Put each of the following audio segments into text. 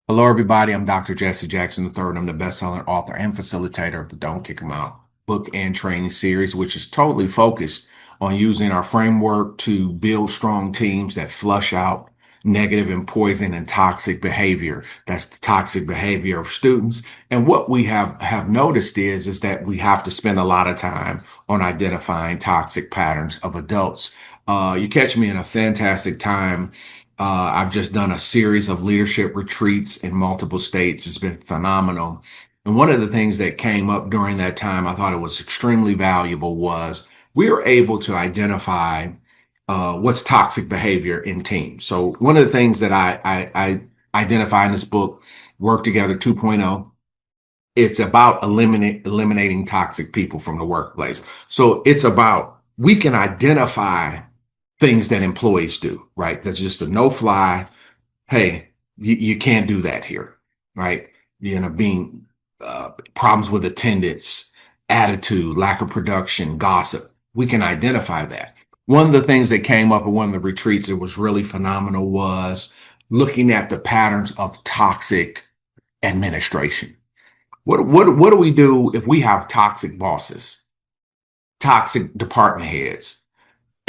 Hello, everybody. I'm Dr. Jesse Jackson III. I'm the best-selling author and facilitator of the Don't Kick 'em Out book and training series, which is totally focused on using our framework to build strong teams that flush out negative and poison and toxic behavior. That's the toxic behavior of students. And what we have noticed is that we have to spend a lot of time on identifying toxic patterns of adults. You catch me in a fantastic time. I've just done a series of leadership retreats in multiple states. It's been phenomenal. And one of the things that came up during that time, I thought it was extremely valuable, was we were able to identify what's toxic behavior in teams. So one of the things that I identify in this book, Work Together 2.0, it's about eliminating toxic people from the workplace. So it's about, we can identify things that employees do, right? That's just a no fly. Hey, you can't do that here, right? Being problems with attendance, attitude, lack of production, gossip. We can identify that. One of the things that came up at one of the retreats that was really phenomenal was looking at the patterns of toxic administration. What do we do if we have toxic bosses, toxic department heads?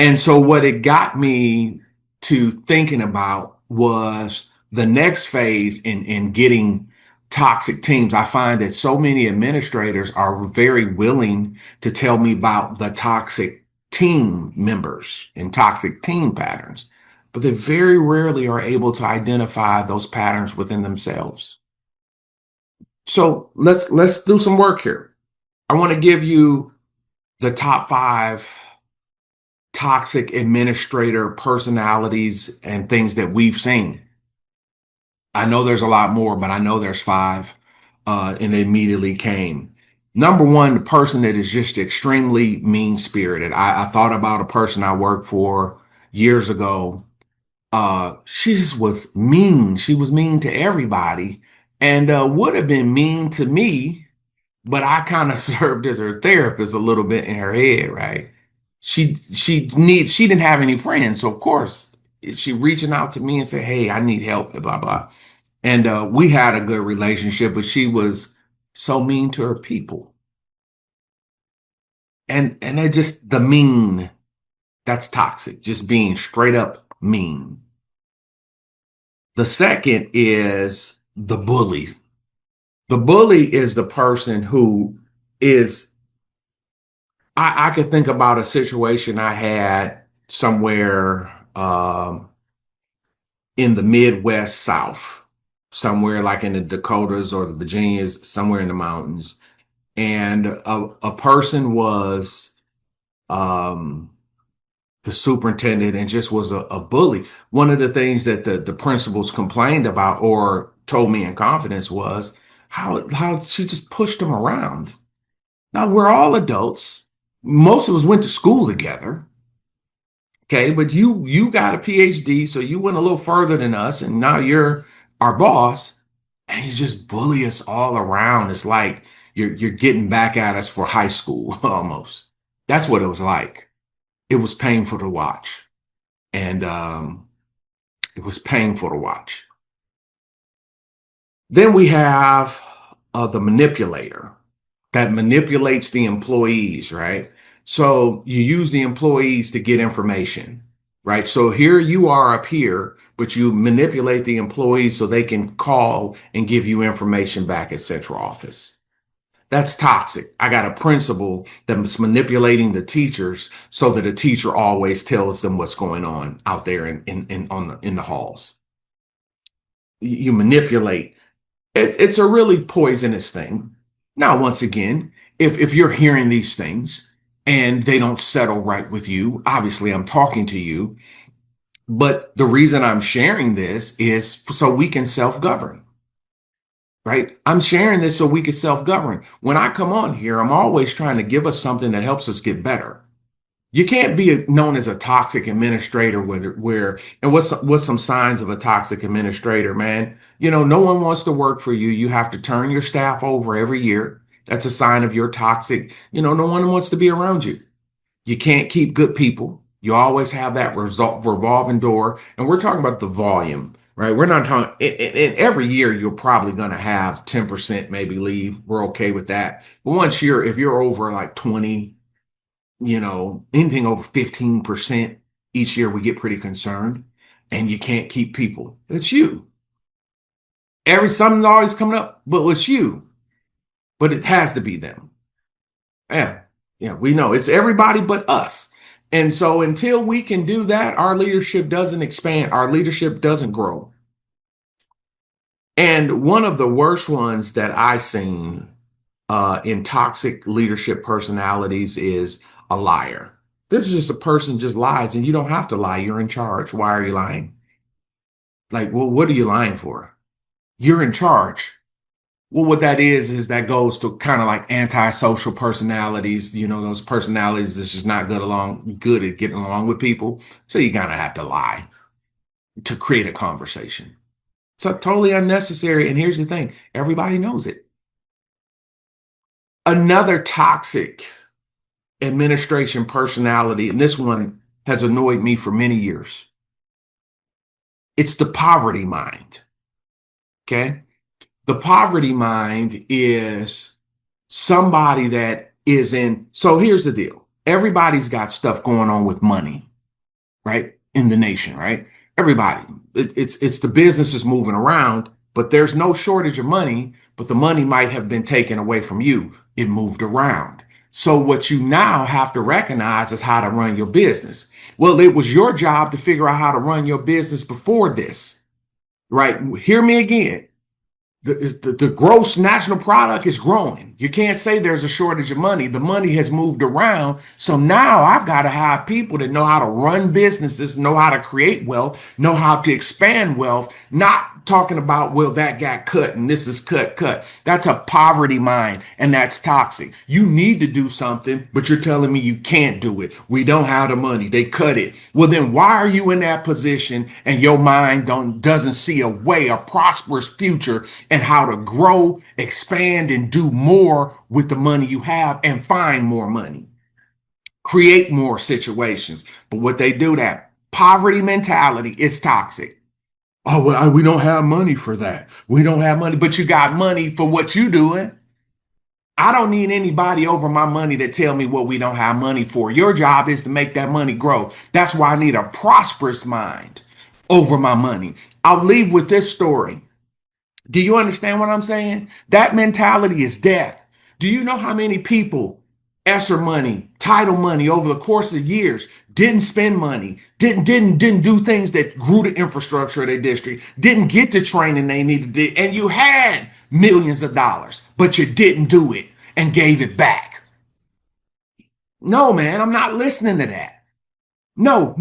And so what it got me to thinking about was the next phase in getting toxic teams. I find that so many administrators are very willing to tell me about the toxic team members and toxic team patterns, but they very rarely are able to identify those patterns within themselves. So let's do some work here. I want to give you the top five toxic administrator personalities and things that we've seen. I know there's a lot more, but I know there's five, and they immediately came. Number one, the person that is just extremely mean-spirited. I thought about a person I worked for years ago. She just was mean. She was mean to everybody, and would have been mean to me, but I kind of served as her therapist a little bit in her head, right? She didn't have any friends, so of course she reaching out to me and say, "Hey, I need help," blah blah. And we had a good relationship, but she was so mean to her people, and they just the mean. That's toxic. Just being straight up mean. The second is the bully. The bully is the person who is. I could think about a situation I had somewhere in the Midwest South, somewhere like in the Dakotas or the Virginias, somewhere in the mountains. And a person was um, the superintendent and just was a bully. One of the things that the principals complained about or told me in confidence was how she just pushed him around. Now we're all adults. Most of us went to school together. Okay, but you got a PhD, so you went a little further than us, and now you're our boss, and you just bully us all around. It's like you're getting back at us for high school almost. That's what it was like. It was painful to watch, and it was painful to watch. Then we have the manipulator that manipulates the employees, right? So you use the employees to get information, right? So here you are up here, but you manipulate the employees so they can call and give you information back at central office. That's toxic. I got a principal that's manipulating the teachers so that a teacher always tells them what's going on out there in the halls. You manipulate. It's a really poisonous thing. Now, once again, if you're hearing these things and they don't settle right with you, obviously I'm talking to you, but the reason I'm sharing this is so we can self-govern, right? I'm sharing this so we can self-govern. When I come on here, I'm always trying to give us something that helps us get better. You can't be known as a toxic administrator where and what's some signs of a toxic administrator, man? No one wants to work for you. You have to turn your staff over every year. That's a sign of your toxic. No one wants to be around you. You can't keep good people. You always have that revolving door. And we're talking about the volume. right? We're not talking, every year you're probably going to have 10% maybe leave. We're okay with that. But if you're over like 20, anything over 15% each year, we get pretty concerned and you can't keep people. It's you. Something's always coming up, but it's you. But it has to be them. Yeah. Yeah. We know it's everybody but us. And so until we can do that, our leadership doesn't expand, our leadership doesn't grow. And one of the worst ones that I've seen in toxic leadership personalities is a liar. This is just a person just lies, and you don't have to lie. You're in charge. Why are you lying? Like, well, what are you lying for? You're in charge. Well, what that is that goes to kind of like antisocial personalities, those personalities that's just not good at getting along with people. So you kind of have to lie to create a conversation. So totally unnecessary. And here's the thing, everybody knows it. Another toxic administration personality, and this one has annoyed me for many years. It's the poverty mind. Okay. The poverty mind is somebody that is in. So here's the deal. Everybody's got stuff going on with money, right? In the nation, right? Everybody. It's the business is moving around, but there's no shortage of money, but the money might have been taken away from you. It moved around. So what you now have to recognize is how to run your business. Well, it was your job to figure out how to run your business before this, right? Hear me again. The gross national product is growing. You can't say there's a shortage of money. The money has moved around. So now I've got to have people that know how to run businesses, know how to create wealth, know how to expand wealth, not talking about, well, that got cut and this is cut. That's a poverty mind, and that's toxic. You need to do something, but you're telling me you can't do it. We don't have the money. They cut it. Well, then why are you in that position and your mind doesn't see a prosperous future and how to grow, expand, and do more with the money you have and find more money, create more situations? But what they do, that poverty mentality, is toxic. Oh, well, we don't have money for that. We don't have money, but you got money for what you doing. I don't need anybody over my money to tell me what we don't have money for. Your job is to make that money grow. That's why I need a prosperous mind over my money. I'll leave with this story. Do you understand what I'm saying? That mentality is death. Do you know how many people, ESSER money, title money over the course of years, didn't spend money, didn't do things that grew the infrastructure of their district, didn't get the training they needed to, and you had millions of dollars, but you didn't do it and gave it back? No, man, I'm not listening to that. No.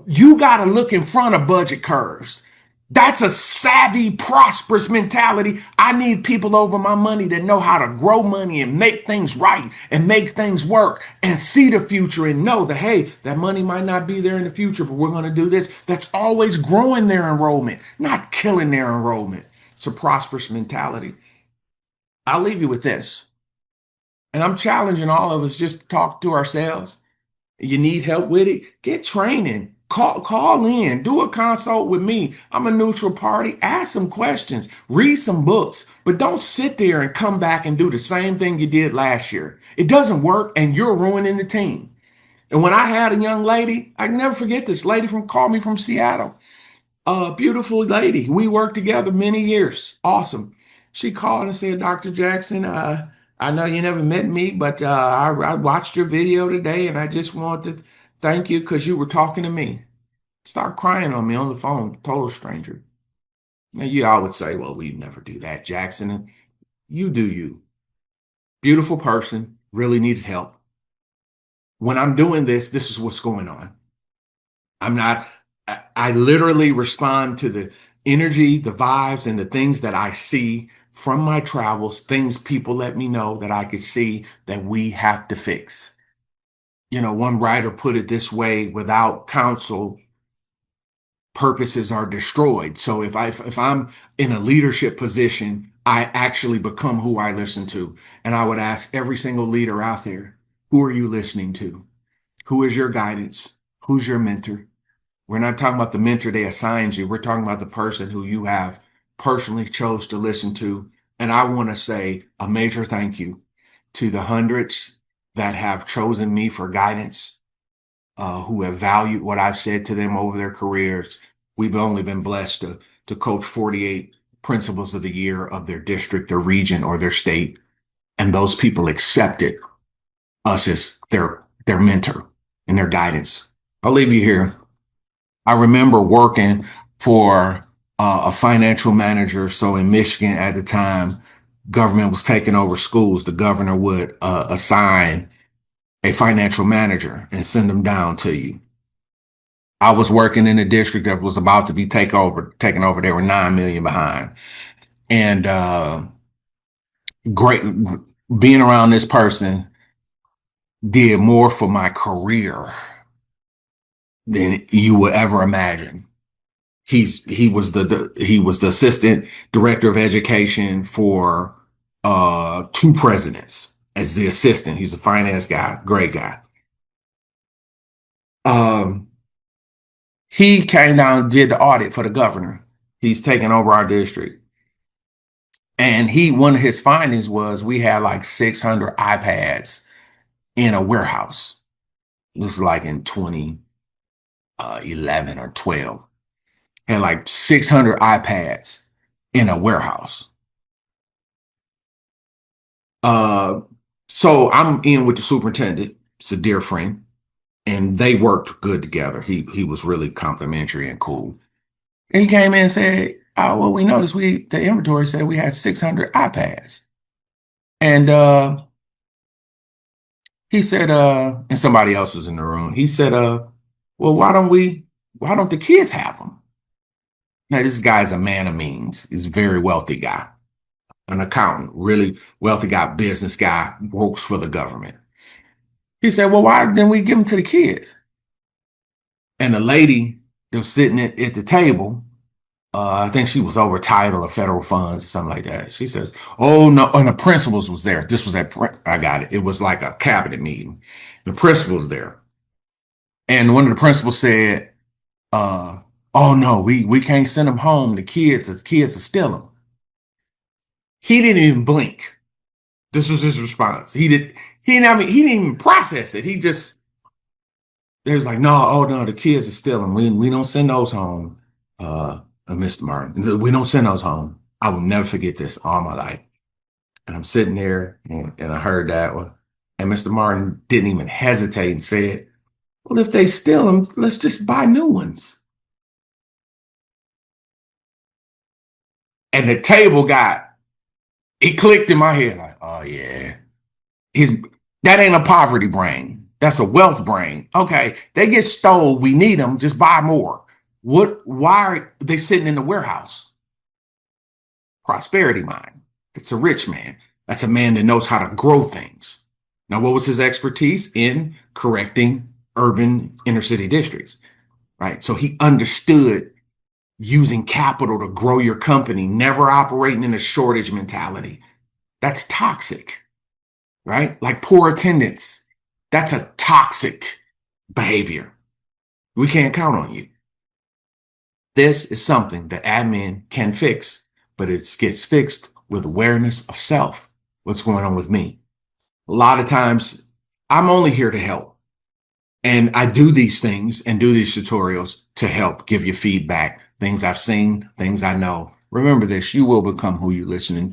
You got to look in front of budget curves. That's a savvy, prosperous mentality. I need people over my money that know how to grow money and make things right and make things work and see the future and know that, hey, that money might not be there in the future, but we're going to do this. That's always growing their enrollment, not killing their enrollment. It's a prosperous mentality. I'll leave you with this. And I'm challenging all of us just to talk to ourselves. You need help with it? Get training. Call in. Do a consult with me. I'm a neutral party. Ask some questions. Read some books. But don't sit there and come back and do the same thing you did last year. It doesn't work, and you're ruining the team. And when I had a young lady, I can never forget this lady called me from Seattle. A beautiful lady. We worked together many years. Awesome. She called and said, Dr. Jackson, I know you never met me, but I watched your video today and I just want to thank you because you were talking to me. Start crying on me on the phone, total stranger. Now, you all would say, well, we never do that, Jackson. And you do you. Beautiful person, really needed help. When I'm doing this is what's going on. I literally respond to the energy, the vibes, and the things that I see from my travels, things people let me know that I could see that we have to fix. One writer put it this way: without counsel, purposes are destroyed. So if I'm in a leadership position, I actually become who I listen to. And I would ask every single leader out there, who are you listening to? Who is your guidance? Who's your mentor? We're not talking about the mentor they assigned you. We're talking about the person who you have personally chose to listen to. And I want to say a major thank you to the hundreds that have chosen me for guidance, who have valued what I've said to them over their careers. We've only been blessed to coach 48 principals of the year of their district, their region, or their state. And those people accepted us as their mentor and their guidance. I'll leave you here. I remember working for a financial manager. So in Michigan at the time, government was taking over schools. The governor would assign a financial manager and send them down to you. I was working in a district that was about to be taken over. They were 9 million behind. And great being around this person did more for my career than you would ever imagine. He was the assistant director of education for two presidents as the assistant. He's a finance guy, great guy. Um, he came down and did the audit for the governor. He's taking over our district. And one of his findings was we had like 600 iPads in a warehouse. This is like in 2011 or 12. Had like 600 iPads in a warehouse. Uh, so I'm in with the superintendent. It's a dear friend, and they worked good together. He was really complimentary and cool. And he came in and said, "Oh, well, we noticed the inventory said we had 600 iPads." And he said, and somebody else was in the room. He said, well, why don't the kids have them? Now, this guy's a man of means. He's a very wealthy guy, an accountant, really wealthy guy, business guy, works for the government. He said, well, why didn't we give them to the kids? And the lady that was sitting at the table, I think she was over title of federal funds or something like that. She says, oh, no. And the principals was there. This was I got it. It was like a cabinet meeting. The principal was there. And one of the principals said, oh, no, we can't send them home. The kids are stealing. He didn't even blink. This was his response. He didn't even process it. They was like, no, oh no, the kids are stealing. We don't send those home, Mr. Martin. We don't send those home. I will never forget this all my life. And I'm sitting there and I heard that one. And Mr. Martin didn't even hesitate and said, well, if they steal them, let's just buy new ones. And the table it clicked in my head like, oh yeah, that ain't a poverty brain. That's a wealth brain. Okay, they get stole. We need them. Just buy more. Why are they sitting in the warehouse? Prosperity mind. That's a rich man. That's a man that knows how to grow things. Now, what was his expertise? In correcting urban inner city districts, right? So he understood using capital to grow your company, never operating in a shortage mentality. That's toxic, right? Like poor attendance. That's a toxic behavior. We can't count on you. This is something that admin can fix, but it gets fixed with awareness of self. What's going on with me? A lot of times, I'm only here to help. And I do these things and do these tutorials to help give you feedback, things I've seen, things I know. Remember this, you will become who you listen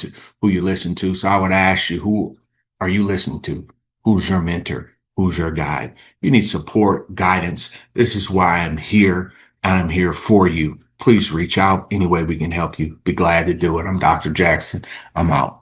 to. So I would ask you, who are you listening to? Who's your mentor? Who's your guide? You need support, guidance. This is why I'm here, and I'm here for you. Please reach out any way we can help you. Be glad to do it. I'm Dr. Jackson. I'm out.